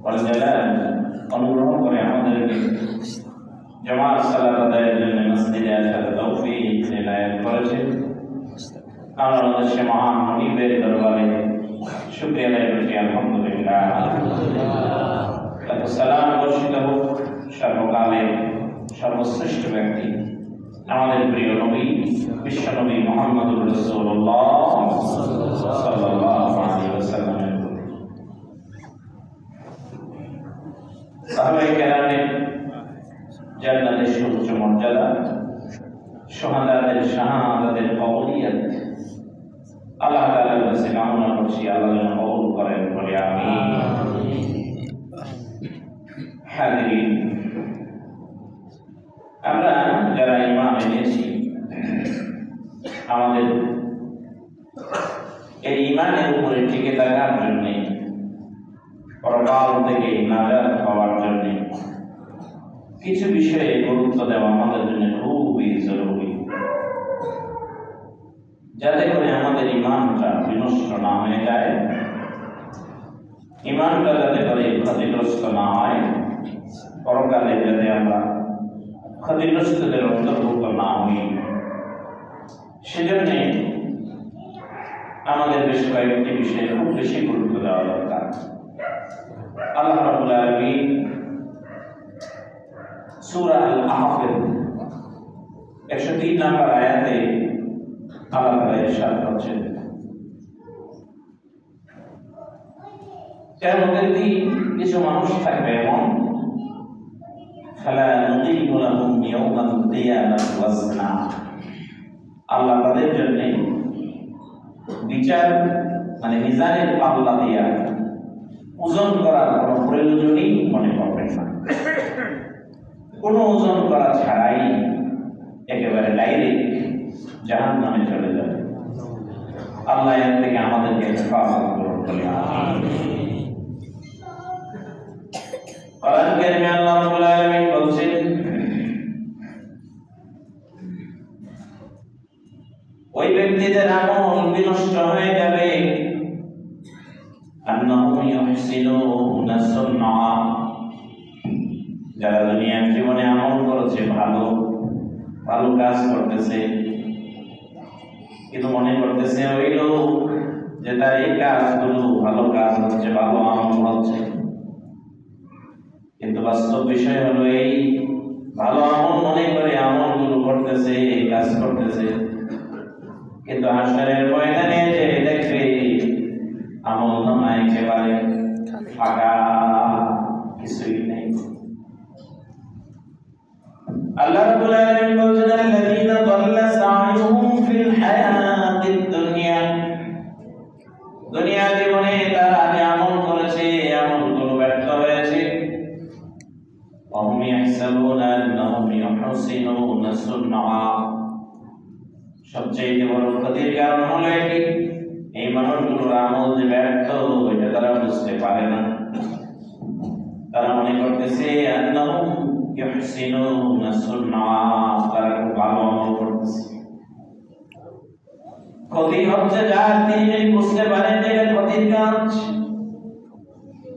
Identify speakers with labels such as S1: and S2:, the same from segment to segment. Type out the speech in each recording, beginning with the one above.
S1: والجلال অনুগ্রহ করে আমাদেরকে জামাত সালাত আদায়ের জন্য মসজিদে আসার তৌফিক এনায়েত করেছেন। আমরা আমাদের সে মহান মনিবের দরবারে শুকরিয়া আদায় করছি, আলহামদুলিল্লাহ। সালাম বর্ষিত হোক সর্বকালের সর্বশ্রেষ্ঠ ব্যক্তি আমাদের প্রিয় নবী বিশ্বনবী মুহাম্মদুর রাসূলুল্লাহ সাল্লাল্লাহু আলাইহি ওয়াসাল্লামের প্রতি। সাহাবায়ে কেরামের জান্নাতের সুউচ্চ মর্যাদা, শুহাদাদের শাহাদাতের কবুলিয়ত আল্লাহ তাআলার কাছে কামনা করছি, আল্লাহ যেন কবুল করেন, বলি আমিন। হাজিরিন, আমরা যারা ঈমান এনেছি আমাদের এই ঈমানের উপরে টিকে থাকার জন্য, পরকাল থেকে নাজাত পাওয়ার জন্য কিছু বিষয়ে গুরুত্ব দেওয়া আমাদের জন্য খুবই জরুরি, যাতে করে আমাদের ঈমানটা বিনষ্ট না হয়ে যায়, ঈমানটা যাতে করে ক্ষতিগ্রস্ত না হয়, পরকালে যাতে আমরা ক্ষতিগ্রস্তদের অন্তর্ভুক্ত না হই। সেজন্য আমাদের বেশ কয়েকটি বিষয়ে খুব বেশি গুরুত্ব দেওয়া দরকার। আল্লাহ রাব্বুল আলামিন সূরা আল-আহকাফ 103 নম্বর আয়াতে আল্লাহ তাআলা ইরশাদ করছেন, কিয়ামতের দিন কিছু মানুষ থাকবে এমন, ফালা নুযিমু লাহুম ইয়াওমাল কিয়ামাতি ওয়াজনা, আল্লাহ তাদের জন্য বিচার মানে মিজানের পাল্লা দিয়া ওজন করার কোনো প্রয়োজনই মনে করবেন না। কোনো ওজন করা ছাড়াই একেবারে ডাইরেক্ট জাহান্নামে চলে যাবে। আল্লাহ এর থেকে আমাদেরকে হেফাজত করুন, বলি আমিন। কোরআন কারীমে আল্লাহ রাব্বুল আলামিন বলছেন, ওই ব্যক্তিদের আমল বিনষ্ট হয়ে যাবে, আন্নাহুম ইউহসিনুনা সুন্না, যারা দুনিয়ার জীবনে আমল করেছে, ভালো ভালো কাজ করতেছে, কিন্তু মনে করতেছে ওই লোক যে তার এই কাজগুলো ভালো কাজ হচ্ছে, ভালো আমল হচ্ছে, কিন্তু বাস্তব বিষয় হলো এই ভালো আমল মনে করে আমলগুলো করতেছে, এই কাজ করতেছে, কিন্তু হাসরের ময়দানে যে দেখবে আমল নামা একেবারে ফাঁকা, কিছুই নেই। আল্লাহ রাব্বুল আলামিন বলেন, আল্লাযীনা দাল্লা সা'য়ুহুম ফিল হায়াতিদ দুনিয়া, দুনিয়া জীবনে তারা যে আমল করেছে, আমলগুলো ব্যর্থ হয়েছে, ওয়াহুম ইয়াহসাবুনা আন্নাহুম ইউহসিনুনা সুন্না, সবচেয়ে বড় ক্ষতির কারণ হলো এটি, এই মানুষগুলোর আমল যে ব্যর্থ এটা তারা বুঝতে পারে না। তারা মনে করতেছে আন্নাহুম ইউহসিনুনা সুন্না, তারা খুব ভালো আমল করতেছে। ক্ষতি হচ্ছে যার, তিনি যদি বুঝতে পারেন যে এটা ক্ষতির কাজ,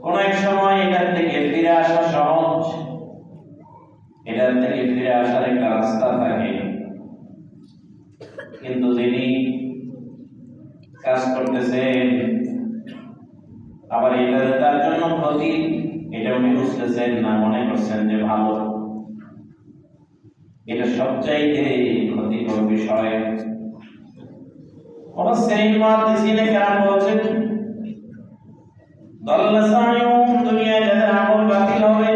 S1: কোন এক সময় এটার থেকে ফিরে আসা সহজ, এটার থেকে ফিরে আসার একটা রাস্তা থাকে, কিন্তু যিনি কাজ করতেছেন আবার এটা তার জন্য ক্ষতি, এটা উনি বুঝতেছেন না, মনে করছেন যে ভালো, এটা সবচাইতে ক্ষতিকর বিষয়। মুফাসসিরিন মুহাদ্দিসিনে কেরাম বলেছেন, দাল্লা সা'য়ুহুম, দুনিয়া যাদের আমল বাতিল হবে,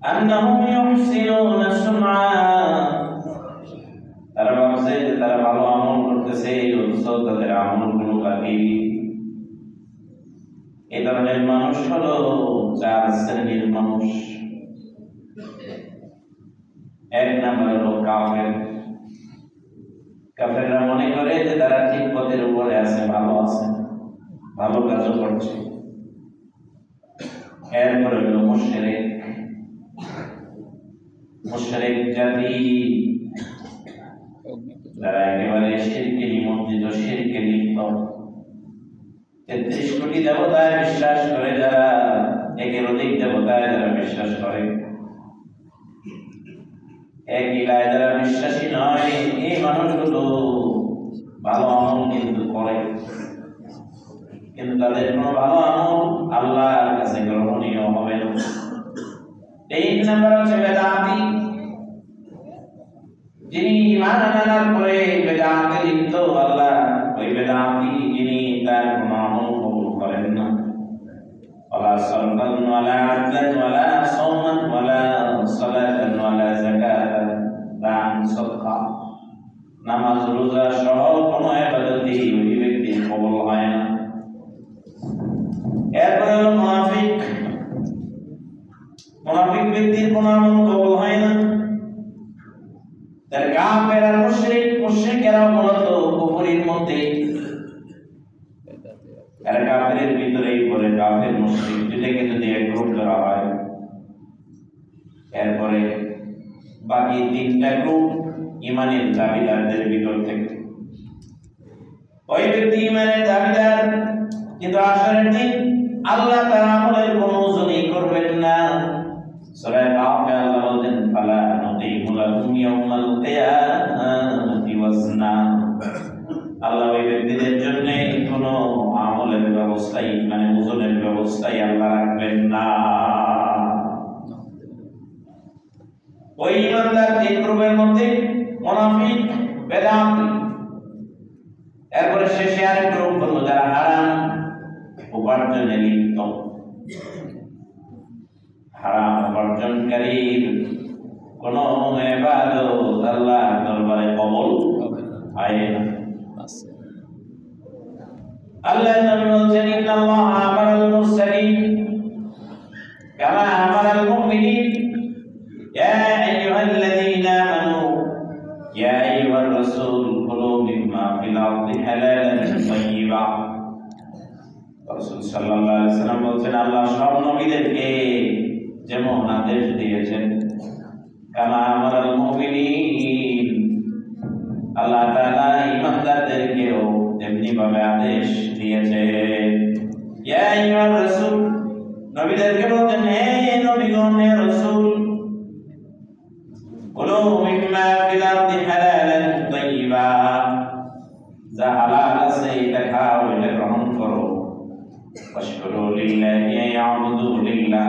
S1: আন্নাহুম ইউহসিনুনা সুন্না, তারা ভাবছে যে তারা ভালো আমল করতেছে, অথচ তাদের আমলগুলো বাতিল। এই ধরনের মানুষ হলো 4 শ্রেণীর মানুষ। এক নাম্বার হলো কাফের। কাফেররা মনে করে যে তারা ঠিক পথের উপরে আছে, ভালো আছে, ভালো কাজও করছে। এরপরে হলো মুশরিক। মুশরিক জাতি যারা একেবারে শিরকে নিমজ্জিত, শিরকে লিপ্ত, 33 কোটি দেবতায় বিশ্বাস করে করে, এক ইলায় যারা বিশ্বাসী নয় এই মানুষগুলো ভালো আমল কিন্তু করে, কিন্তু তাদের কোনো ভালো আমল আল্লাহর কাছে গ্রহণীয় হবে না। 3 নম্বর হচ্ছে বেদাতি, যিনি ঈমান আনার পরে বেদাতে লিপ্ত, আল্লাহ ওই বেদাতি যিনি তার কোনো আমল কবুল করেন না। ওয়ালা সালাতান ওয়ালা আদলান ওয়ালা সাওমান ওয়ালা সালাতান ওয়ালা যাকাতান, দান সদকা নামাজ রোজা সহ কোনো ইবাদতই ওই ব্যক্তির কবুল হয় না। এরপরে হলো মুনাফিক, মুনাফিক ব্যক্তির কোনো আমল কবুল হয় না। তার কাফের আর মুশরিক, মুশরিকেরা মূলত কুফরির মধ্যে, আর কাফেরের ভিতরেই পড়ে, কাফের মুশরিক দুটাকে যদি এক গ্রুপ করা হয়, এরপরে বাকি 3টা গ্রুপ ঈমানের দাবিদারদের ভিতর থেকে। ওই ব্যক্তি ঈমানের দাবিদার, কিন্তু আসরের দিন আল্লাহ তার আমলের কোনো ওজনই করবেন না। সূরা কাফে আল্লাহ বলেন, ফালা নুকিমু লাহুম ইয়াউমাল কিয়ামাতি ওয়াজনা। আল্লাহ ওই ব্যক্তিদের জন্য কোনো আমলের ব্যবস্থাই, মানে ওজনের ব্যবস্থাই আল্লাহ রাখবেন না। ওই ঈমানদার 3 গ্রুপের মধ্যে মুনাফিক, বেদাতি, এরপরে শেষে আরেক গ্রুপ হলো যারা হারাম উপার্জনে লিপ্ত। হারাম উপার্জনকারীর কোন ইবাদত আল্লাহর দরবারে কবুল হয় না। আল্লাহ নবী বলেন, ইন্নাল্লাহ আমারাল মুরসালিন কামা আমারাল মুমিনিন, ইয়া আইয়ুহাল্লাযীনা আমানু ইয়া আইয়ুহার রাসূল কুলু মিম্মা ফিল আরদি হালালান তাইয়্যিবা। রাসূল সাল্লাল্লাহু আলাইহি ওয়াসাল্লাম বলেন, আল্লাহ সব নবীদেরকে যেমন আদেশ দিয়েছেন, কামা আমারাল মুমিনিন, আল্লাহ তাআলা ঈমানদারদেরকেও তেমনি ভাবে আদেশ দিয়েছেন। ইয়া আইয়ুহার রাসূল, নবীদেরকে বলেন, হে নবীগণ, হে রাসূল, কুলু মিম্মা ফিল আরদি হালালান তাইয়্যিবা, যা হালাল আছে এটা খাও, এটা গ্রহণ করো। ওয়াশকুরু লিল্লাহি ইয়াবুদু লিল্লাহ,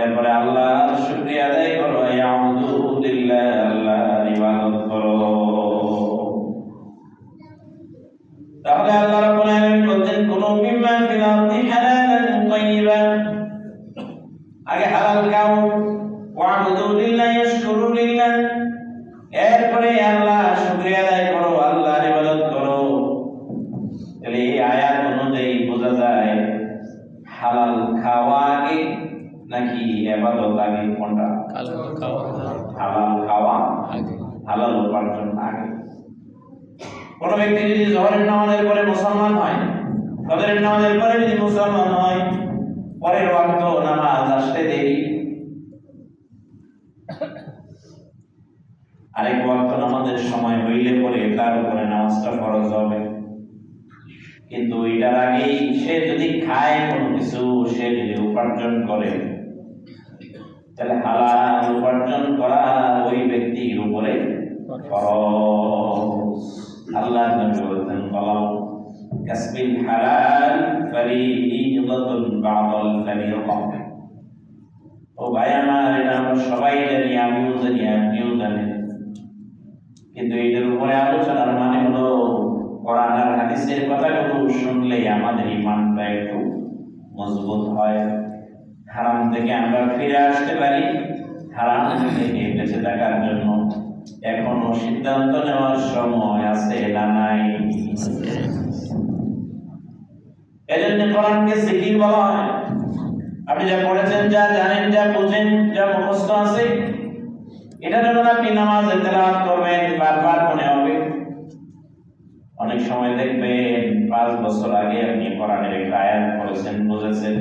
S1: এরপরে আল্লাহর শুকরিয়া আদায় করো, ইয়াবুদু লিল্লাহ, আল্লাহর ইবাদত করো। তাহলে আল্লাহ রাব্বুল আলামিন বলেন, কুলু মিম্মা ফিল আরদি হালালান তাইয়্যিবা, আগে হালাল খাও, ওয়াবুদু লিল্লাহ, ইয়াশকুরু লিল্লাহ, এরপরে আল্লাহ শুকরিয়া আদায় করো, আল্লাহর ইবাদত করো। তাহলে এই আয়াত অনুযায়ী বোঝা যায় হালাল খাওয়া আগে নাকি ইবাদত আগে? কোনটা? হালাল খাওয়া আগে, হালাল উপার্জন আগে। কোন ব্যক্তি যদি জোহরের নামাজের পরে মুসলমান হয়, ফজরের নামাজের পরে যদি মুসলমান হয়, পরের ওয়াক্ত নামাজ আসতে দেরি, আরেক ওয়াক্ত নামাজের সময় হইলে পরে তার উপরে নামাজটা ফরজ হবে। কিন্তু এটার আগেই সে যদি খায় কোনো কিছু, সে যদি উপার্জন করে, তাহলে হালাল উপার্জন করা ওই ব্যক্তির উপরে ফরজ। আল্লাহ নবী বলেন, বলাও কাসবিল হালাল ফরিদাতুন বা'দাল ফরিদা। ও ভাই আমার, এটা আমরা সবাই জানি, আমিও জানি, আপনিও জানেন, কিন্তু এটার উপরে আলোচনার মানে হলো কোরআন আর হাদিসের কথাগুলো শুনলেই আমাদের ঈমানটা একটু মজবুত হয়, হারাম থেকে আমরা ফিরে আসতে পারি। হারাম থেকে বেঁচে থাকার জন্য এখনো সিদ্ধান্ত নেওয়ার সময় আছে না নাই? এজন্য কোরআনকে জিকির বলা হয়। আপনি যা পড়েছেন, যা জানেন, যা বুঝেন, যা মুখস্থ আছে, এটা যখন আপনি নামাজে তেলাওয়াত করবেন, বারবার মনে হবে। অনেক সময় দেখবেন 5 বছর আগে আপনি কোরআনের একটা আয়াত পড়েছেন, বুঝেছেন,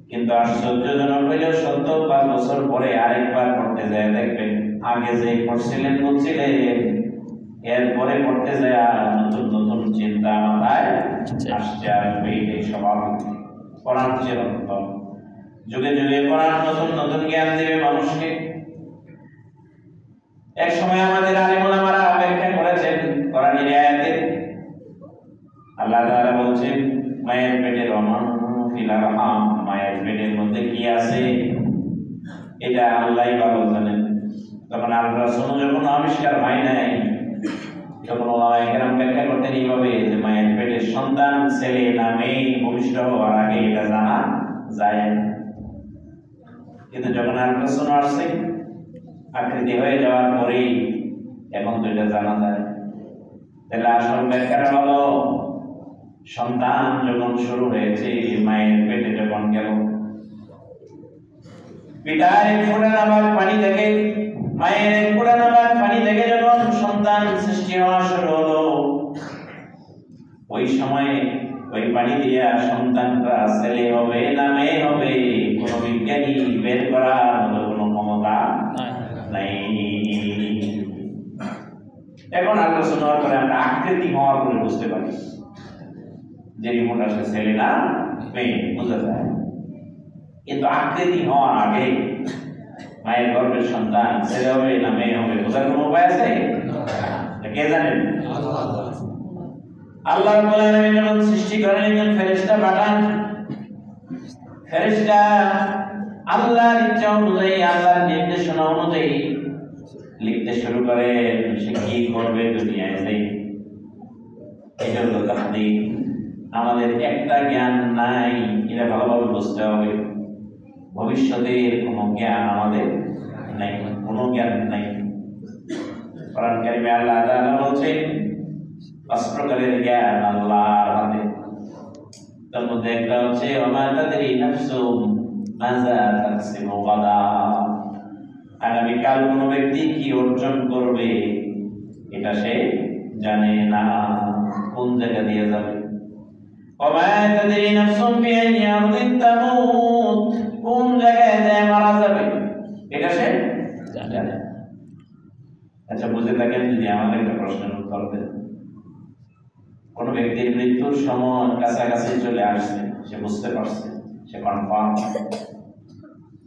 S1: কিন্তু আশ্চর্যজনক হইলেও সত্য, 5 বছর পরে আরেকবার পড়তে যায় দেখবেন আগে যে পড়ছিলেন, বুঝছিলেন, এরপরে পড়তে যায় নতুন নতুন চিন্তা মাথায় আসছে। আর এই স্বভাব কোরআন চিরন্তন। যুগে যুগে কোরআন নতুন নতুন জ্ঞান দিবে মানুষকে। এক সময় আমাদের আলেম ওলামারা ব্যাখ্যা করেছেন কোরআনের আয়াতে আল্লাহ তাআলা বলছেন মায়ের পেটের রমন ফিল আরহাম, মায়ের পেটের মধ্যে কি আছে এটা আল্লাহই ভালো জানেন। তখন আল্ট্রাসাউন্ড যখন আবিষ্কার হয় নাই তখন ওলামায়ে ব্যাখ্যা করতেন এইভাবে যে মায়ের পেটের সন্তান ছেলে না মেয়ে ভূমিষ্ঠ হওয়ার আগে এটা জানা যায় না। কিন্তু যখন আল্ট্রাসাউন্ড আসছে আকৃতি হয়ে যাওয়ার পরেই এখন তো এটা জানা যায়। তাহলে আসল ব্যাখ্যাটা হলো সন্তান যখন শুরু হয়েছে মায়ের পেটে যখন গেল, পিতার ফুটানাবাদ পানি থেকে মায়ের ফুটানাবাদ পানি থেকে যখন সন্তান সৃষ্টি হওয়া শুরু হলো, ওই সময়ে ওই পানি দিয়া সন্তানরা ছেলে হবে না মেয়ে হবে কোনো বিজ্ঞানী বের করার মতো কোনো ক্ষমতা নাই। এখন আলোচনা করে আমরা আকৃতি হওয়ার পরে বুঝতে পারি যে রিমোট আসলে ছেলে না মেয়ে বোঝা যায়। কিন্তু আকৃতি হওয়ার আগে মায়ের গর্ভের সন্তান ছেলে হবে না মেয়ে হবে বোঝার কোনো উপায় আছে? কে জানেন? আল্লাহ রাব্বুল আলামিন যখন সৃষ্টি করেন একজন ফেরেশতা পাঠান। ফেরেশতা আল্লাহর ইচ্ছা অনুযায়ী আল্লাহর নির্দেশনা অনুযায়ী লিখতে শুরু করে সে কি করবে দুনিয়ায় এসে। এটা হলো তাকদীর। আমাদের একটা জ্ঞান নাই, এটা ভালোভাবে বুঝতে হবে। ভবিষ্যতের কোনো জ্ঞান আমাদের নাই, কোনো জ্ঞান নাই। কোরআন কারিমে আল্লাহ তাআলা বলছেন পাঁচ প্রকারের জ্ঞান আল্লাহর হাতে। তার মধ্যে একটা হচ্ছে ওমা তাদরি নাফসুম মাযা তাকসিবু গাদা, আগামীকাল কোনো ব্যক্তি কি অর্জন করবে এটা সে জানে না, কোন জায়গা দিয়ে যাবে। ওমা তাদরি নাফসুম বিআইয়ি আরদিন তামুত, কোন জায়গায় যায় মারা যাবে এটা সে জানে না। আচ্ছা বুঝে থাকেন যদি আমাদের একটা প্রশ্নের উত্তর দেন। কোন ব্যক্তির মৃত্যুর সময় কাছাকাছি চলে আসছে, সে বুঝতে পারছে, সে কনফার্ম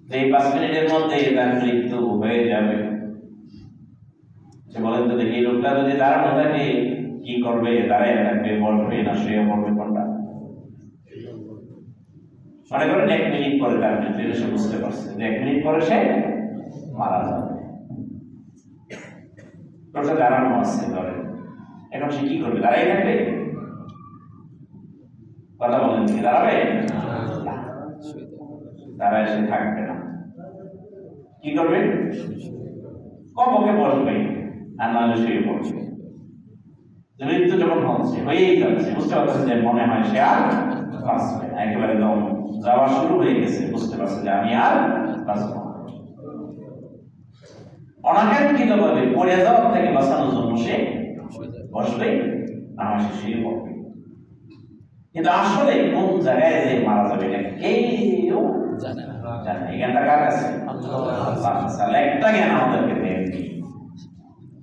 S1: যে 5 মিনিটের মধ্যে তার মৃত্যু হয়ে যাবে। সে বলেন তো দেখি লোকটা যদি দাঁড়ানো থাকে কি করবে? দাঁড়ায় থাকবে, বসবে না শুয়ে পড়বে কোনটা? মনে করেন 1 মিনিট পরে তার মৃত্যু, সে বুঝতে পারছে যে 1 মিনিট পরে সে মারা যাবে। লোকটা দাঁড়ানো আছে ধরে, এখন সে কি করবে? দাঁড়াই থাকবে? কথা বলেন কি দাঁড়াবে? দাঁড়ায় সে থাকবে না। কি করবে? কমপক্ষে বসবে আর নাহলে শুয়ে পড়বে। মৃত্যু যখন হচ্ছে হয়েই যাচ্ছে, বুঝতে পারছে যে মনে হয় সে আর বাঁচবে না, একেবারে দম যাওয়া শুরু হয়ে গেছে, বুঝতে পারছে যে আমি আর বাঁচব না। অনাকাঙ্ক্ষিত ভাবে পড়ে যাওয়ার থেকে বাঁচানোর জন্য সে বসবে, না হয় সে শুয়ে পড়বে। কিন্তু আসলে কোন জায়গায় যে মারা যাবে এটা কেউ জানে না। এই জ্ঞানটা কার কাছে? আল্লাহ। একটা জ্ঞান আমাদেরকে দেননি,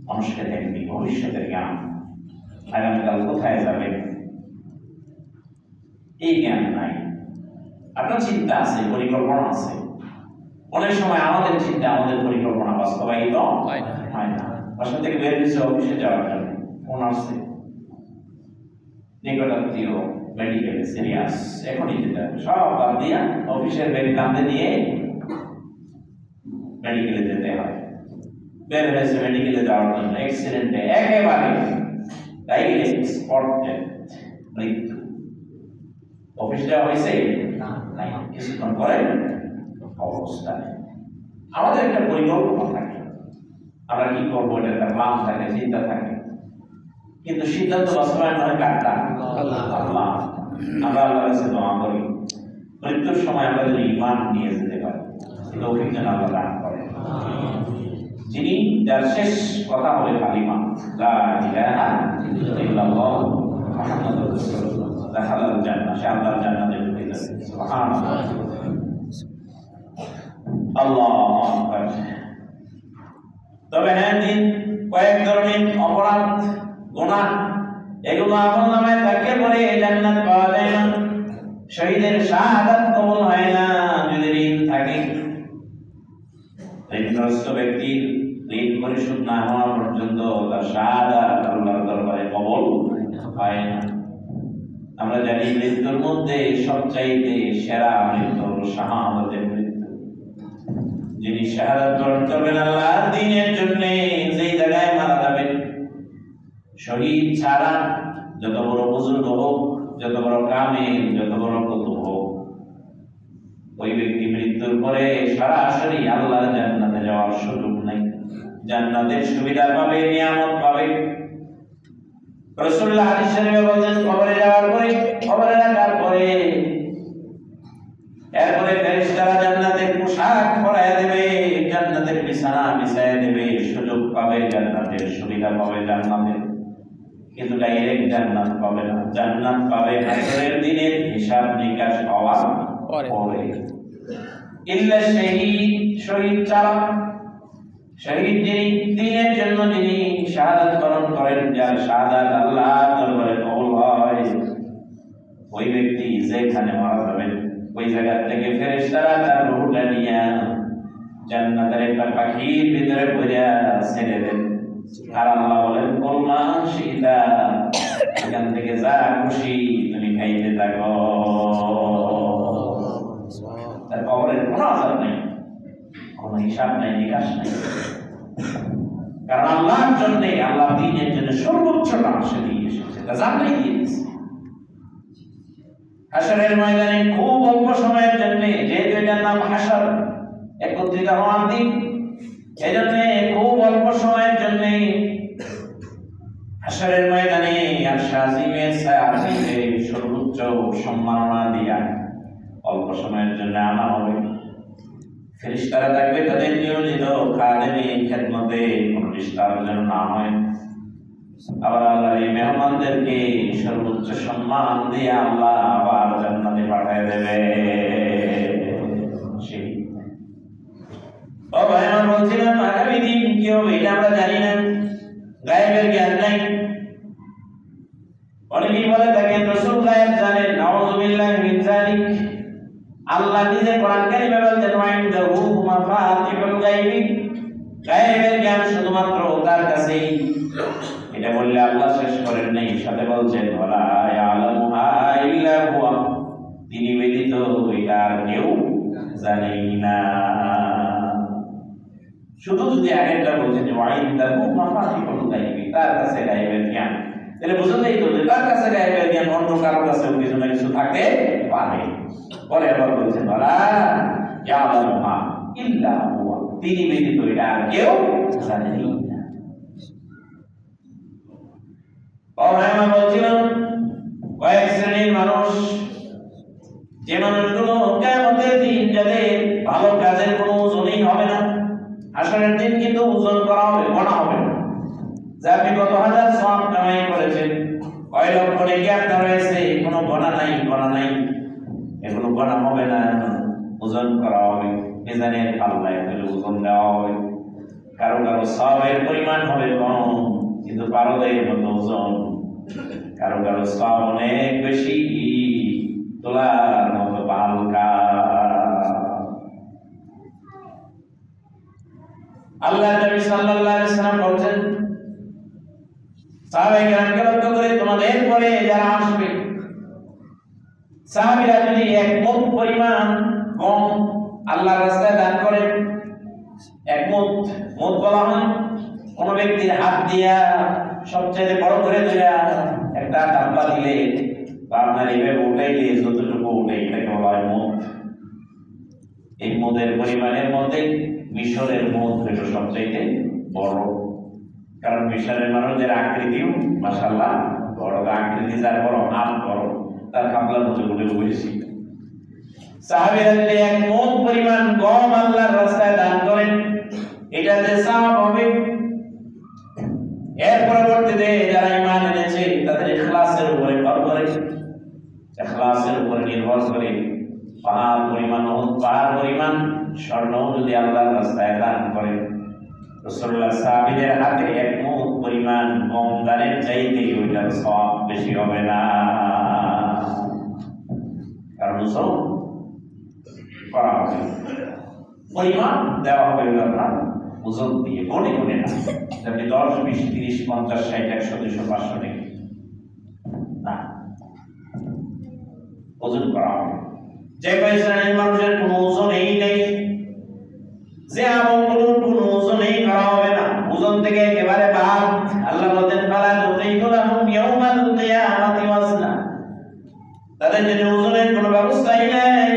S1: মানুষকে দেননি, ভবিষ্যতের জ্ঞান। আগামীকাল কোথায় যাবে এই জ্ঞান নাই। আপনার চিন্তা আছে, পরিকল্পনা আছে। অনেক সময় আমাদের চিন্তা, আমাদের পরিকল্পনা বাস্তবায়িত হয় না। বাসা থেকে বের হয়েছে অফিসে যাওয়ার জন্য, ফোন আসছে নিকটাত্মীয় মেডিকেলে সিরিয়াস, এখনই যেতে হবে, সব বাদ দিয়া অফিসের ব্যাগ কাঁধে নিয়ে মেডিকেলে যেতে হয়। বের হয়েছে মেডিকেলে যাওয়ার জন্য, অ্যাক্সিডেন্টে একেবারে ডাইরেক্ট স্পট ডেথ, মৃত্যু। অফিস যাওয়া হয়েছে না, কিছুক্ষণ পরে অবস্থা নেই। আমাদের একটা পরিকল্পনা থাকে, আমরা কি করবো এটা একটা প্ল্যান থাকে, চিন্তা থাকে, কিন্তু সিদ্ধান্ত বাস্তবায়ন হয় কারটা? আল্লাহ। আমরা আল্লাহর কাছে দোয়া করি মৃত্যুর সময় আমরা যদি ঈমান নিয়ে যেতে পারি, এটা অভিজ্ঞান আল্লাহ দান করে। যিনি যার শেষ কথা হবে কালিমা লা ইলাহা ইল্লাল্লাহ মুহাম্মাদুর রাসূলুল্লাহ, দাখালাল জান্নাহ, সে আল্লাহর জান্নাতে ঢুকে যাবে। সুবহানাল্লাহ। আল্লাহু আকবার। তবে হ্যাঁ, কয়েক ধরনের অপরাধ, গুনাহ, এগুলো আমল নামায় থাকলে পরে জান্নাত পাওয়া যায় না। শহীদের শাহাদাত কবুল হয় না যদি ঋণ থাকে। ঋণগ্রস্ত ব্যক্তির ঋণ পরিশোধ না হওয়া পর্যন্ত তার শাহাদাত আল্লাহর দরবারে কবুল হয় না। আমরা জানি মৃত্যুর মধ্যে সবচাইতে সেরা মৃত্যু হলো শাহাদাতের মৃত্যু। যিনি শাহাদাত বরণ করবেন আল্লাহর দ্বীনের জন্য, যেই জায়গায় মারা যাবেন, শহীদ ছাড়া যত বড় বুজুর্গ হোক, যত বড় কামেল, যত বড় কুতুব হোক, ওই ব্যক্তি মৃত্যুর পরে সরাসরি আল্লাহর জান্নাতে যাওয়ার সুযোগ নাই। জান্নাতের সুবিধা পাবে, নিয়ামত পাবে। রাসূলুল্লাহ হাদিস শরীফে বলেন, কবরে যাওয়ার পরে, কবরে রাখার পরে এরপরে ফেরেশতারা জান্নাতের পোশাক পরায় দেবে, জান্নাতের বিছানা বিছায় দেবে, সুযোগ পাবে, জান্নাতের সুবিধা পাবে জান্নাতের। কিন্তু ডাইরেক্ট জান্নাত পাবে না। জান্নাত পাবে হাসরের দিনের হিসাব নিকাশ হওয়ার পরে। ইল্লা শহীদ, শহীদ ছাড়া, শহীদ যিনি দ্বীনের জন্য যিনি শাহাদাত বরণ করেন, যার শাহাদাত আল্লাহর দরবারে কবুল হয়, ওই ব্যক্তি যেখানে মারা যাবেন ওই জায়গা থেকে ফেরেশতারা তার রূহটা নিয়ে জান্নাতের একটা পাখির ভিতরে ভরিয়া ছেড়ে দেন। আর আল্লাহ বলেন, কলমা সীতা, এখান থেকে যা খুশি তুমি খাইতে থাকো। তার কবরের কোনো আযাব নেই, কোনো হিসাব নেই, নিকাশ নেই। কারণ আল্লাহর জন্য, আল্লাহ দ্বীনের জন্য সর্বোচ্চটা সে দিয়ে এসেছে, তা জান্নাতই দিয়েছে। হাসরের ময়দানে খুব অল্প সময়ের জন্য, যেহেতু এটার নাম হাসর, একত্রিত হওয়ার দিন, এজন্য খুব অল্প সময়ের জন্য হাসরের ময়দানে আরশ আজিমের ছায়াতে সর্বোচ্চ সম্মাননা দিয়া অল্প সময়ের জন্য আনা হবে। ফেরেশতারা থাকবে তাদের নিয়োজিত খাদেমে খেদমতে, কোনো ডিস্টার্ব যেন না হয়। আবার আল্লাহর এই মেহমানদেরকে সর্বোচ্চ সম্মান দিয়ে আল্লাহ আবার জান্নাতে পাঠিয়ে দেবে। সেই ও ভাই, আমরা বলছিলাম আগামী দিন কি হবে এটা আমরা জানি না, গায়েবের জ্ঞান নাই। অনেকেই বলে থাকেন রাসূল গায়েব জানেন, নাউযু বিল্লাহি মিন যালিক। আল্লাহ নিজে কোরআন কারীমে বলেন, ওয়া ইনদাহু মাফাতিহুল গায়বি, গায়েবের জ্ঞান শুধুমাত্র তার কাছেই। এটা বললে আল্লাহ শেষ করেন নাই, সাথে বলছেন ওয়ালা ইয়ালামুহা ইল্লা হুয়া, তিনি ব্যতীত এটা আর কেউ জানেই না। শুধু যদি আগেরটা বলছেন যে ওয়া ইনদাহু মাফাতিহুল গায়বি, তার কাছে গায়েবের জ্ঞান, তাহলে বুঝলেই তো যে তার কাছে গায়েবের জ্ঞান অন্য কারো কাছেও কিছু না কিছু থাকতে পারে। পরে আবার বলছেন ওয়ালা ইয়ালামুহা ইল্লা হুয়া, তিনি ব্যতীত এটা আর কেউ জানেই না। আমরা বলছিলাম কয়েক শ্রেণীর মানুষ, যে মানুষগুলো কিয়ামতের দিন যাদের ভালো কাজের কোনো ওজনই হবে না, হাসরের দিন কিন্তু ওজন করা হবে, গণা হবে না যে আপনি কত হাজার সওয়াব কামাই করেছেন, কয় লক্ষ নেকি আপনার রয়েছে, কোনো গণা নাই, গণা নাই, এগুলো গণা হবে না, ওজন করা হবে। মিজানের পাল্লায় ওজন দেওয়া হবে। কারো কারো সওয়াবের পরিমাণ হবে কম, কিন্তু পারদের মতো ওজন। কারো কারো সওয়াব অনেক বেশি, তোলার মতো হালকা। আল্লাহ নবী সাল্লাল্লাহু আলাইহি ওয়াসাল্লাম বলেন, সাহাবায়ে কেরামকে লক্ষ্য করে তোমাদের পরে যারা আসবে, সাহাবীরা যদি এক মুঠ পরিমাণ গম আল্লাহর রাস্তায় দান করেন, এক মুঠ, মুঠ বলা হয় কোন ব্যক্তির হাত দিয়া সবচেয়ে বড় করে ধরা একটা ডাব্বা দিলে বা আপনার এইভাবে উঠাইলে যতটুকু উঠে, এটাকে বলা হয় মুঠ। এই মুঠের পরিমাণের মধ্যে মিশরের মুঠ হলো সবচেয়ে বড়, কারণ মিশরের মানুষদের আকৃতিও মাশাআল্লাহ বড়, আকৃতি যার বড়, হাত বড়, তার কাপলার মতো গুলো বেশি। সাহাবীরা যদি এক মুঠ পরিমাণ গম আল্লাহর রাস্তায় দান করেন, এটাতে সওয়াব হবে। এর পরবর্তীতে যারা ঈমান এনেছে তাদের ইখলাসের উপরে ভর করে, ইখলাসের উপরে নির্ভর করে পাহাড় পরিমাণ স্বর্ণ যদি আল্লাহর রাস্তায় দান করে, রাসূলুল্লাহ সাহাবীদের হাতে এক মুঠ পরিমাণ গম দানের চাইতে ওইটার সওয়াব বেশি হবে না। কারণ ওজন করা হবে, পরিমাণ দেওয়া হবে আপনার ওজন দিয়ে, গনে গনে না। আপনি 10, 20, 30, 50, 60, 100, 200, 500 নেই না, ওজন করা হবে। যে শ্রেণীর মানুষের কোনো ওজনই নেই, যে আমলগুলোর কোনো ওজনই করা হবে না, ওজন থেকে একেবারে বাদ। আল্লাহ বলেন ফালা তুতিকুলাহুম ইয়াউমাল কিয়ামাতি ওয়াজনা, তাদের জন্য ওজনের কোনো ব্যবস্থাই নেই,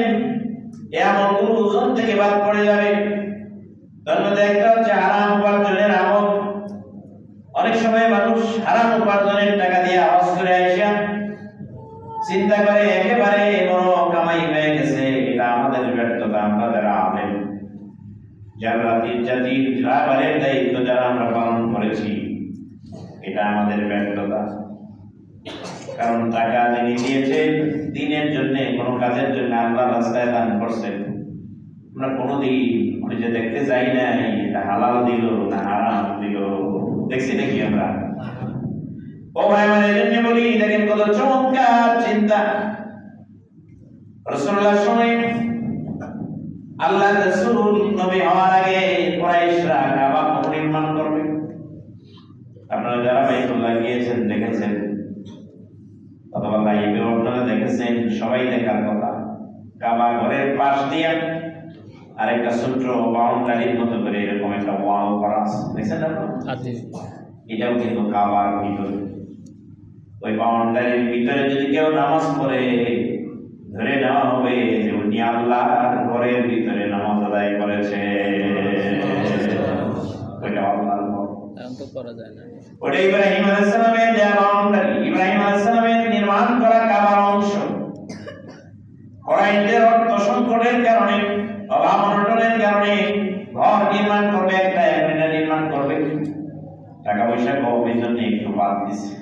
S1: এই আমলগুলো ওজন থেকে বাদ পড়ে যাবে। তার মধ্যে একটা হচ্ছে হারাম উপার্জনের আমল। অনেক সময় মানুষ হারাম উপার্জনের টাকা দিয়ে হজ করে আসে, চিন্তা করে একেবারে বড় কামাই হয়ে গেছে। এটা আমাদের ব্যর্থতা। আমরা যারা আলেম, যারা জাতির রাবারের দায়িত্ব যারা আমরা পালন করেছি, এটা আমাদের ব্যর্থতা। কারণ টাকা যিনি দিয়েছেন দিনের জন্য, কোনো কাজের জন্য, আল্লাহ রাস্তায় দান করছেন, আমরা কোনোদিন খুঁজে দেখতে যাই না এটা হালাল দিল না হারাম দিল, দেখছি নাকি আমরা? ও ভাই আমার এজন্য বলি, দেখেন কত চমৎকার চিন্তা। রাসূলুল্লাহ সময় আল্লাহ রাসূল নবী হওয়ার আগে কুরাইশরা কাবা নির্মাণ করবে। আপনারা যারা বাইতুল্লাহ গিয়েছেন দেখেছেন, অথবা লাইভে আপনারা দেখেছেন, সবাই দেখার কথা, কাবা ঘরের পাশ দিয়ে আরেকটা ছোট্ট বাউন্ডারির মতো করে এরকম একটা ওয়াল করা আছে, দেখছেন আপনারা? এটাও কিন্তু কাবার ভিতরে। ওই বাউন্ডারির ভিতরে যদি কেউ নামাজ পড়ে, ধরে নেওয়া হবে যে উনি আল্লাহর ঘরের ভিতরে নামাজ আদায় করেছে। ওইটা আল্লাহর ঘর, করা যায় না। ওটা ইব্রাহিম আলাইহিস সালামের দেয়া বাউন্ডারি, ইব্রাহিম আলাইহিস সালামের নির্মাণ করা কাবার অংশ। কুরাইশদের অর্থ সংকটের কারণে, অভাব অনটনের কারণে ঘর নির্মাণ করবে, একটা নির্মাণ করবে, টাকা পয়সা কমের জন্য একটু বাদ দিছে,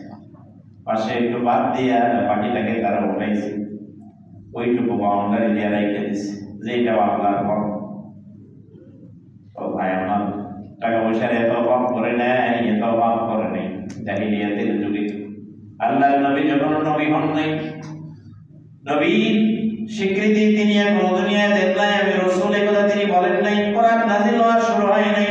S1: পাশে একটু বাদ দিয়া বাকিটাকে তারা উঠাইছে, ওইটুকু বাউন্ডারি দিয়ে রেখে দিছে যে এটা আল্লাহর ঘর। ও ভাই আমার, টাকা পয়সার এত অভাব করে নেয়, এত অভাব করে নেই জাহিলিয়াতের যুগে। আল্লাহর নবী যখন নবী হন নাই, নবীর স্বীকৃতি তিনি এখন দুনিয়ায় দেন নাই, আমি রাসূল এই কথা তিনি বলেন নাই, কোরআন নাযিল হওয়া শুরু হয় নাই।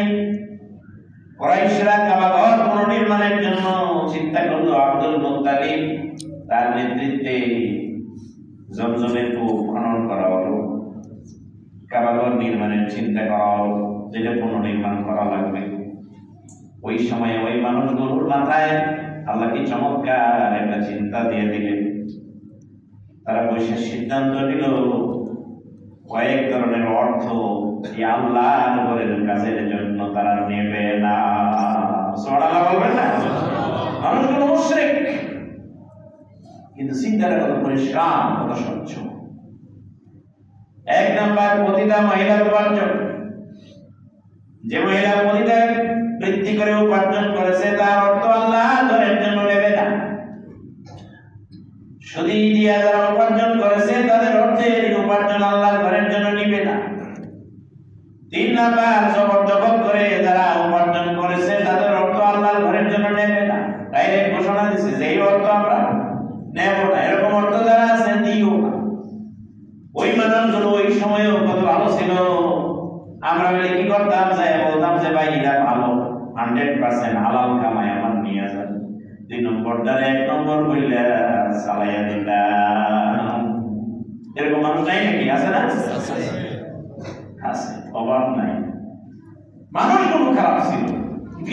S1: কুরাইশরা কাবা ঘর পুনর্নির্মাণের জন্য চিন্তা করলো। আব্দুল মুত্তালিব তার নেতৃত্বে জমজমের কূপ খনন করা হলো, কাবা ঘর নির্মাণের চিন্তা করা হলো, যেটা পুনর্নির্মাণ করা লাগবে। ওই সময় ওই মানুষগুলোর মাথায় আল্লাহ কি চমৎকার একটা চিন্তা দিয়ে দিলেন। তারা বসে সিদ্ধান্ত নিল কয়েক ধরনের অর্থ এই আল্লাহর ঘরের কাজের জন্য তারা নেবে না। সুবহানাল্লাহ বলবেন না? মানুষগুলো মুশরিক, কিন্তু চিন্তাটা কত পরিষ্কার, কত স্বচ্ছ। এক নাম্বার, পতিতা মহিলার উপার্জন। যে মহিলা পতিতা বৃত্তি করে উপার্জন করেছে, তার অর্থ আল্লাহর ঘরের জন্য নেবে না। সুদি দিয়া যারা উপার্জন করেছে, তাদের অর্থের উপার্জন আল্লাহর ঘরের জন্য নিবে না। 3 নাম্বার, জবরদখল করে যারা উপার্জন করেছে, তাদের অর্থ আল্লাহর ঘরের জন্য নেবে না। ডাইরেক্ট ঘোষণা দিচ্ছে যে এই অর্থ আমরা নেব না, এরকম অর্থ যারা আছে দিও না। ওই মানুষগুলো ওই সময়ও কত ভালো ছিল। আমরা বলে কি করতাম, যাই বলতাম যে ভাই এটা ভালো, 100% হালাল কামাই, আমার নিয়ে যান। 2 নম্বরটারে 1 নম্বর বললে চালাইয়া দিতাম। এরকম মানুষ নাই নাকি? আছে না? আছে, অভাব নাই। মানুষগুলো খারাপ ছিল,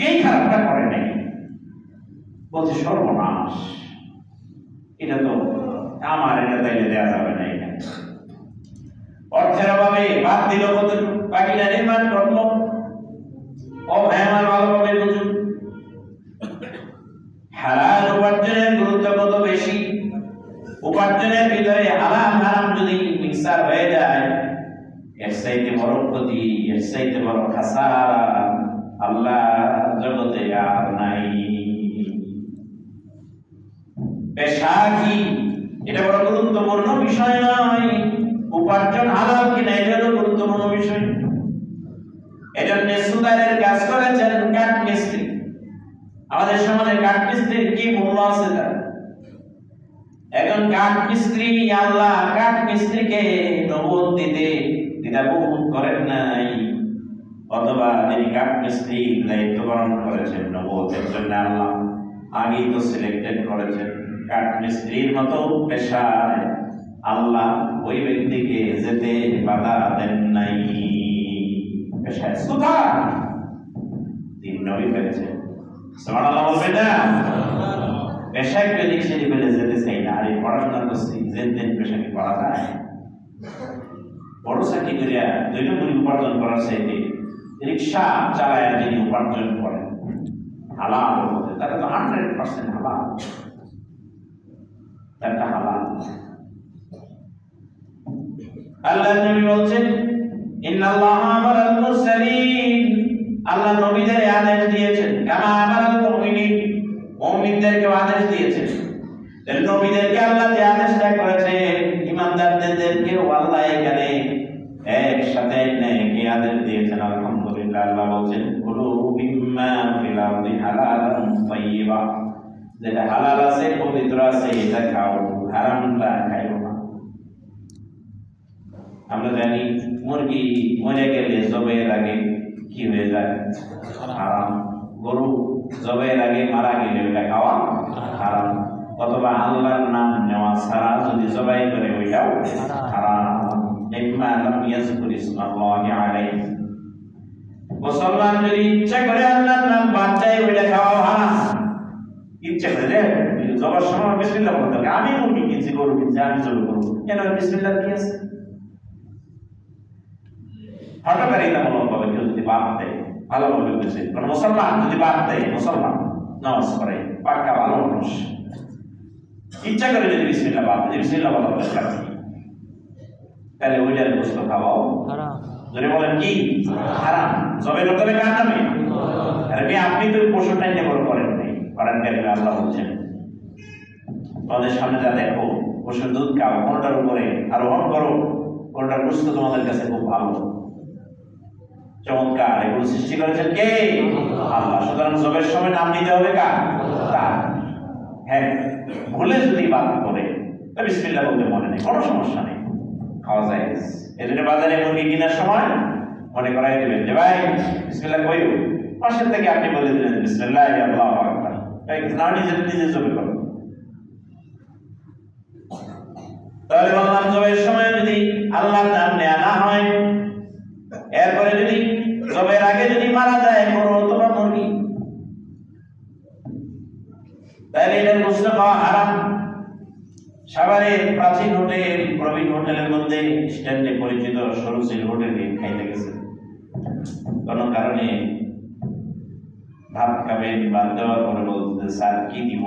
S1: এই খারাপটা করে নাই। বলছে সর্বনাশ, এটা তো আমার, এটা তাইলে দেওয়া যাবে না। এটা অর্থের অভাবে বাদ দিল, কত বাকিটা নির্মাণ করলো। ও ভাই আমার, ভালোভাবে বুঝুন, হালাল উপার্জনের গুরুত্ব কত বেশি। উপার্জনের ভিতরে হালাল হারাম যদি মিক্সার হয়ে যায়, এর চাইতে বড় ক্ষতি, এর চাইতে বড় খাসারা আল্লাহ জগতে আর নাই। পেশা কি, এটা বড় গুরুত্বপূর্ণ বিষয় নয়। উপার্জন হালাল কিনা, এটা হলো গুরুত্বপূর্ণ বিষয়। এজন্য সুদারের কাজ করেছেন কাঠ মিস্ত্রি। আমাদের সমাজে কাঠ মিস্ত্রির কি মূল্য আছে? তার এখন কাঠ মিস্ত্রি আল্লাহ কাঠ মিস্ত্রিকে নবুয়ত দিতে দ্বিধাবোধ করেন নাই, অথবা তিনি কাঠ মিস্ত্রি দায়িত্ব পালন করেছেন নবুয়তের জন্য আল্লাহ আগেই তো সিলেক্টেড করেছেন। কাঠ মিস্ত্রির মতো পেশায় আল্লাহ ওই ব্যক্তিকে যেতে বাধা দেন নাই। পেশায় সুধা তিন নবী পেয়েছে, সুবহানাল্লাহ বলবেন না? পেশায় যদি সেটি পেলে যেতে চাই না, আর এই পড়াশোনা করছি যেদিন পেশাকে করা যায়, বড় চাকরি করিয়া 2 নম্বর উপার্জন করার চাইতে রিক্সা চালায় যিনি উপার্জন করেন হালাল মধ্যে, তাহলে তো 100% হালাল, তারটা হালাল। আল্লাহ নবী বলছেন ইন্নাল্লাহা আমারাল মুরসালিন, আল্লাহ নবীদের আদেশ দিয়েছেন, কামা আমারাল মুমিনিন, মুমিনদেরকে আদেশ দিয়েছেন। নবীদেরকে আল্লাহ যে আদেশটা করেছেন, ইমানদারদেরকেও আল্লাহ এখানে একসাথে নেকি আদেশ দিয়েছেন। আলহামদুলিল্লাহ। আল্লাহ বলছেন কুলু মিম্মা ফিল আরদি হালালান তাইয়্যিবা, যেটা হালাল আছে পবিত্র আছে এটা খাও, হারামটা খাইও না। আমরা জানি মুরগি মরে গেলে জবের আগে কি হয়ে যায়? হারাম। গরু জবের আগে মারা গেলে ওটা খাওয়া হারাম, অথবা আল্লাহর নাম নেওয়া ছাড়া যদি জবাই করে ওইটাও হারাম। ইম্মা লাম ইয়াযকুর ইসমাল্লাহি আলাইহি, মুসলমান যদি ইচ্ছা করে আল্লাহর নাম বাদ দেয় ওইটা খাওয়া হারাম। ইচ্ছা করে জবার সময় বিসমিল্লাহ বলতে হবে, আমি মুরগি কিনছি গরু কিনছি আমি জবাই করব, কেন বিসমিল্লাহ কি আছে? হঠাৎ কেউ যদি বাদ দেয় ভালো ভাবে বুঝে, কারণ মুসলমান যদি বাদ দেয়, মুসলমান নামাজ পড়ে পাক্কা ভালো মানুষ, ইচ্ছা করে যদি বিসমিল্লাহ বাদ দেয়, বিসমিল্লাহ বলা দরকার, তাহলে ওইটার গোশত খাওয়াও হারাম। যদি বলেন কি হারাম, জবে করতে হবে কার নামে? আরে আপনি তো পশুটাই নিয়ে বড় করেন নাই, করেন কেন? আল্লাহ বলছেন তোমাদের সামনে যা দেখো পশুর দুধ খাও, কোনটার উপরে আরোহণ করো, কোনটার গোশত তোমাদের কাছে খুব ভালো চমৎকার, এগুলো সৃষ্টি করেছেন কে? আল্লাহ। সুতরাং জবের সময় নাম নিতে হবে কার? তার। হ্যাঁ, ভুলে যদি বাদ করে বিসমিল্লাহ বলতে মনে নেই, কোনো সমস্যা নেই, খাওয়া যায়। এজন্য বাজারে মুরগি কেনার সময় মনে করাই দেবেন যে ভাই বিসমিল্লাহ কইও, পাশের থেকে আপনি বলে দিলেন বিসমিল্লাহ আল্লাহু আকবার, না নিজে নিজে জবে করো। তাহলে বললাম জবের সময় যদি আল্লাহর নাম নেওয়া না হয়, এরপরে যদি জবের আগে যদি মারা যায় গরু অথবা মুরগি, তাহলে এটার গোশত খাওয়া হারাম। সাভারের প্রাচীন হোটেল প্রবীণ হোটেলের মধ্যে স্ট্যান্ডে পরিচিত সরুচিল হোটেলে খাইতে গেছে, কোনো কারণে ভাত খাবেন, ভাত দেওয়ার পরে বলতে স্যার কি দিব,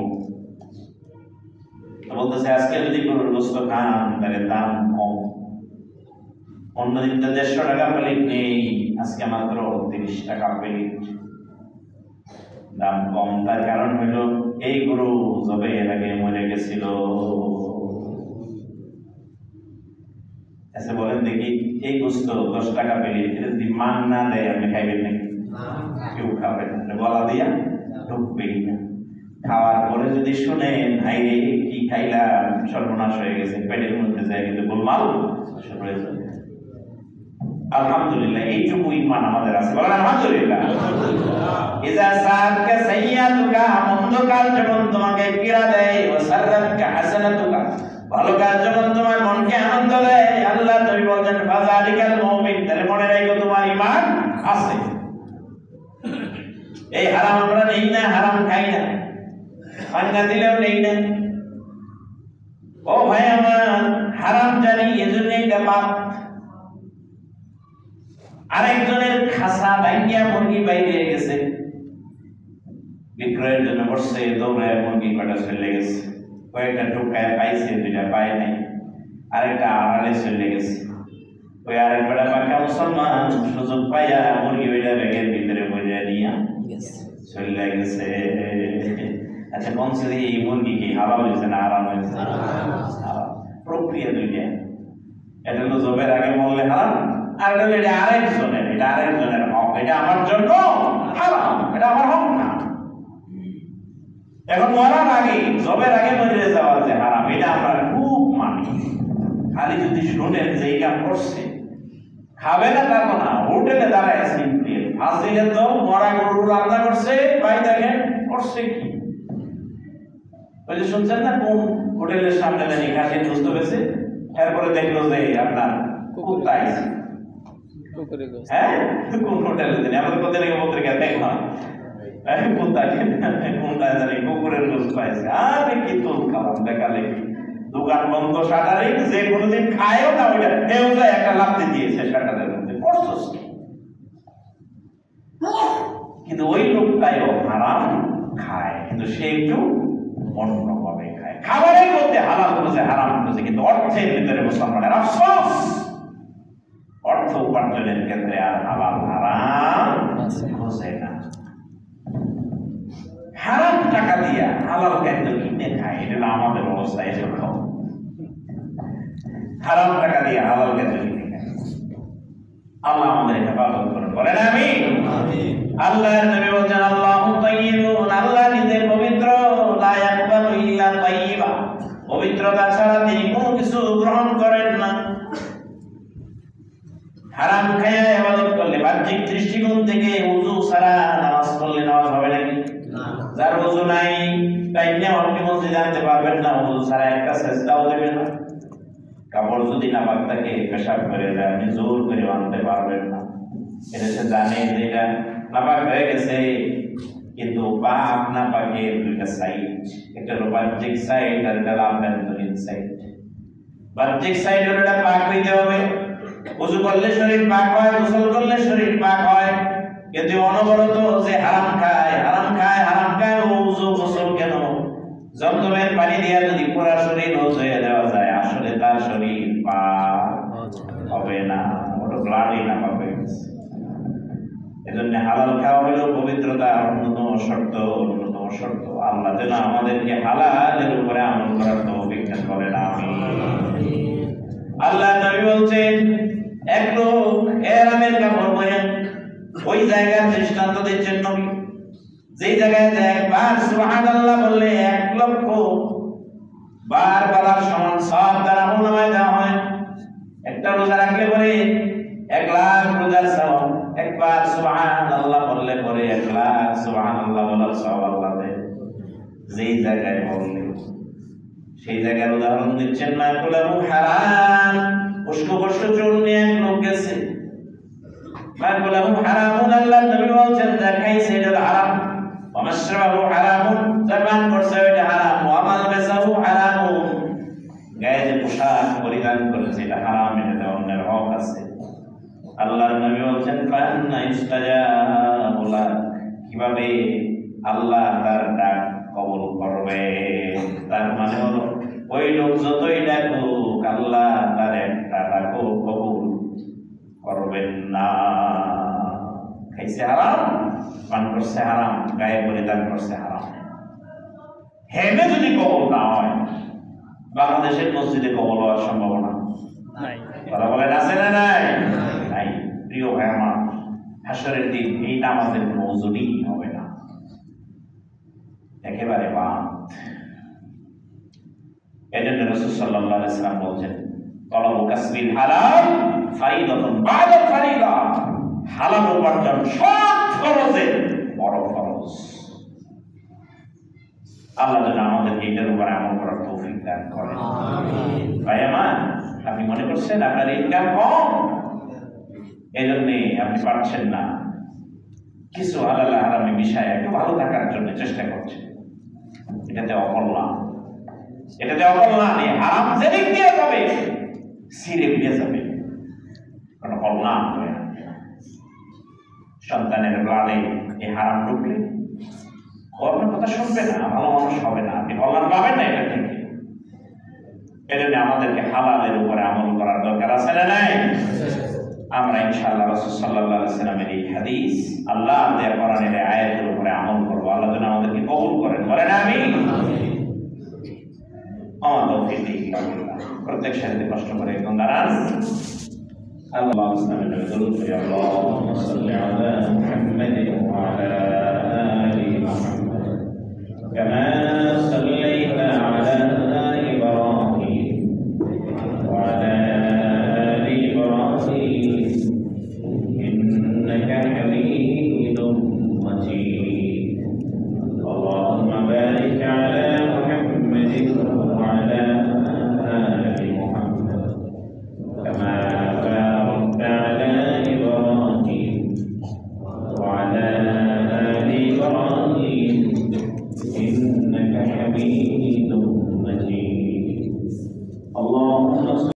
S1: বলতেছে আজকে যদি গরুর গোশত খান তাহলে দাম কম, অন্যদিন তো 150 টাকা প্লেট নেই, আজকে মাত্র 30 টাকা প্লেট, দাম কম। তার কারণ হইল এই গরু জবে এর আগে মরে গেছিল। আচ্ছা বলেন দেখি, এই গোশত 10 টাকা প্লেট যদি মান না দেয় আপনি খাইবেন নাকি? কেউ খাবেন না, গলা দিয়া ঢুকবেই না। খাওয়ার পরে যদি শুনেন হাই রে কি খাইলাম, সর্বনাশ হয়ে গেছে, পেটের মধ্যে যায় কিন্তু গোলমাল শুরু হয়ে যাবে। আলহামদুলিল্লাহ, এইটুকু ঈমান আমাদের আছে, বলেন আলহামদুলিল্লাহ। ইজা সাআতকা সাইয়্যাতুকা, মন্দ কাজ যখন তোমাকে পীড়া দেয়, ওয়া সাররাতকা হাসানাতুকা, ভালো কাজ যখন তোমার মনকে আনন্দ দেয়, আল্লাহ নবী বলেন ফাযালিকাল মুমিন, তাহলে মনে রাখো তোমার ঈমান আছে। এই হারাম আমরা নেই না, হারাম খাই না, পান্না দিলেও নেই না। ও ভাই আমার, হারাম জানি এজন্য এটা পাপ। আরেকজনের খাসা ভাঙ্গিয়া মুরগি বাইরে গেছে, বিক্রয়ের জন্য বসছে, দৌড়ায় মুরগি কটা চলে গেছে, কয়েকটা টোকায় পাইছে, 2টা পায় নাই, আরেকটা আড়ালে চলে গেছে। ওই আরেকটা পাকা মুসলমান সুযোগ পাইয়া মুরগি ওইটা ব্যাগের ভিতরে বইয়া নিয়ে চলে গেছে। আচ্ছা কোনছে এই মুরগি কি হালাল হয়েছে না হারাম হয়েছে? প্রক্রিয়া দুইটা, এটা হলো জবের আগে মরলে হারাম, আর এটা আরেকজনের, এটা আরেকজনের হক, এটা আমার জন্য হারাম, এটা আমার হক না। এখন মরার আগে, জবের আগে মরে যাওয়ার যে হারাম, এটা আমরা খুব মানি। খালি যদি শুনেন যে এই কাম করছে, খাবে না তা না, হোটেলে দাঁড়ায় সিম্পলি ফাঁস দিলেন তো মরা গরু রান্না করছে, ভাই দেখেন করছে কি। ওই যে শুনছেন না কোন হোটেলের সামনে জানি খাসির গোস্ত বেছে, এরপরে দেখলো যে আপনার কুত্তা আইছে। হ্যাঁ, কোন হোটেলে জানি আমাদের পত্রিকা পত্রিকা দেখলাম কোনটা জানি কুকুরের গোস্ত পাইছে। আরে কি তো খারাপ দেখালে, দোকান বন্ধ, শাটারিং, যে কোনোদিন খায়ও না ওইটা কেউ যায় একটা লাফতে দিয়েছে শাটারের মধ্যে, করছস। কিন্তু ওই লোকটাও হারাম খায়, কিন্তু সে একটু অন্যভাবে খায়। খাবারের মধ্যে হালাল করেছে, হারাম করেছে, কিন্তু অর্থের ভিতরে মুসলমানের আফসোস, অর্থ উপার্জনের ক্ষেত্রে আর হালাল হারাম বোঝে না। হারাম টাকা দিয়া হালাল খাদ্য কিনে খায়, এটা না আমাদের অবস্থা। এরকম হারাম টাকা দিয়ে হালাল খাদ্য কিনে খায়। আল্লাহ আমাদের হেফাজত করেন, বলেন আমিন। আল্লাহর নবী বলেন আল্লাহু তাইয়্যিবুন, আল্লাহ নিজে পবিত্র, লা ইয়াকবালু ইল্লা তাইয়্যিবা, পবিত্রতা ছাড়া তিনি কোনো কিছু গ্রহণ করেন না। হারাম খায়া ইবাদত করলে বাহ্যিক দৃষ্টিকোণ থেকে ওযু ছাড়া নামাজ পড়লে নামাজ হবে নাকি? যার ওযু নাই তাই নিয়ে আপনি মসজিদে আনতে পারবেন না, ওযু ছাড়া একটা সেজদাও দেবেন না। কাপড় যদি নাপাক থাকে, পেশাব করে যায়, আপনি জোর করে আনতে পারবেন না। এটা সে জানে যে এটা নাপাক হয়ে গেছে, কিন্তু পাক নাপাকের দুইটা সাইড, একটা হলো বাহ্যিক সাইড আর একটা আভ্যন্তরীণ সাইড। বাহ্যিক সাইড হলো এটা পাক হইতে হবে, ওযু করলে শরীর পাক হয়, গোসল করলে শরীর পাক হয়। কিন্তু অনবরত যে হারাম খায়, হারাম খায়, হারাম খায়, ওযু গোসল কেন? জমজমের পানি দিয়ে যদি পুরা শরীর ধুয়ে দেওয়া যায়, আসলে তার শরীর পাক হবে না, ওটা ব্লাডই না পাবে। এজন্য হালাল খাওয়া হলো পবিত্রতার অন্যতম শর্ত, অন্যতম শর্ত। আল্লাহ যেন আমাদেরকে হালালের উপরে আমল করার তৌফিক দান করেন, আমিন। আল্লাহ নবী বলছেন, এক লোক ইহরামের কাপড় পরে ওই জায়গার দৃষ্টান্ত দিচ্ছেন নবী, যেই জায়গায় একবার সুবহানাল্লাহ বললে 1,00,000 বার বলার সমান সওয়াব তার আমলনামায় দেওয়া হয়। একটা রোজা রাখলে পরে 1,00,000 রোজার সওয়াব, একবার সুবহানাল্লাহ বললে পরে 1,00,000 সুবহানাল্লাহ বলার সওয়াব আল্লাহ দেয়। যেই জায়গায় বললে সেই জায়গার উদাহরণ দিচ্ছেন না, কুলাহু হারাম, পুষ্পবর্ষ চোর নিয়ে এক লোক গেছে, মাকুলাহু হারামুন, আল্লাহ নবী বলেন দেখাইছে এটা হারাম। ওয়ামাশরাবু হারামুন, জবান করছে এটা হারাম। ওয়ামালবাসাহু হারামুন, গায়ে যে পোশাক পরিধান করেছে এটা হারাম, এটা অন্যের হক আছে। আল্লাহর নবী বলেন ফান্না ইস্তাজাবু লাক, কিভাবে আল্লাহ তার ডাক কবুল করবে? তার মানে হলো ওই লোক যতই ডাকুক, আল্লাহ তার একটা ডাকও কবুল করবেন না। খাইছে হারাম, পান করছে হারাম, গায়ে পরিধান করছে হারাম। হেমে যদি কবল না হয়, বাংলাদেশের মসজিদে কবল হওয়ার সম্ভাবনা নাই। কথা বলেন আছে না নাই? নাই। প্রিয় ভাই আমার, হাসরের দিন এই নামাজের কোনো ওজনই হবে না, একেবারে বাদ। এজন্য রাসূল সাল্লাল্লাহু আলাইহি ওয়াসাল্লাম বলেন, তলবু কাসবিল হালাল ফারিদাতুন বা'দা ফারিদা, হালাল উপার্জন সব ফরজের বড় ফরজ। আল্লাহ যেন আমাদেরকে এটার উপরে আমল করার তৌফিক দান করেন, আমিন। ভাই আমার, আপনি মনে করছেন আপনার ইনকাম কম, এই জন্যে আপনি পারছেন না কিছু হালাল হারামি বিষয়ে একটু ভালো থাকার জন্য চেষ্টা করছেন, এটাতে অকল্যাণ, এটাতে অকল্যাণ। হারাম যেদিক দিয়ে যাবে সিরে ফিরে যাবে, কোনো কল্যাণ হবে না। সন্তানের ব্লাডে এই হারাম ঢুকলে আপনার কথা শুনবে না, ভালো মানুষ হবে না, আপনি কল্যাণ পাবেন না এটা থেকে। এজন্য আমাদেরকে হালালের উপরে আমল করার দরকার আছে না নাই? আমরা ইনশাআল্লাহ রাসূল সাল্লাল্লাহু আলাইহি ওয়াসাল্লামের এই হাদিস, আল্লাহ দেয়া কোরআনের আয়াতের উপরে আমল করব। আল্লাহ যেন আমাদেরকে কবুল করেন, বলেন আমিন। আমার তৌফিক ইল্লাল্লাহ। প্রত্যেক সাথে কষ্ট করে একদম দাঁড়ান। আল্লাহ ইসলামের নবী দরুদ পড়ি, আল্লাহুম্মা সাল্লি আলা মুহাম্মাদিন ওয়া আলা আলি মুহাম্মাদ কামা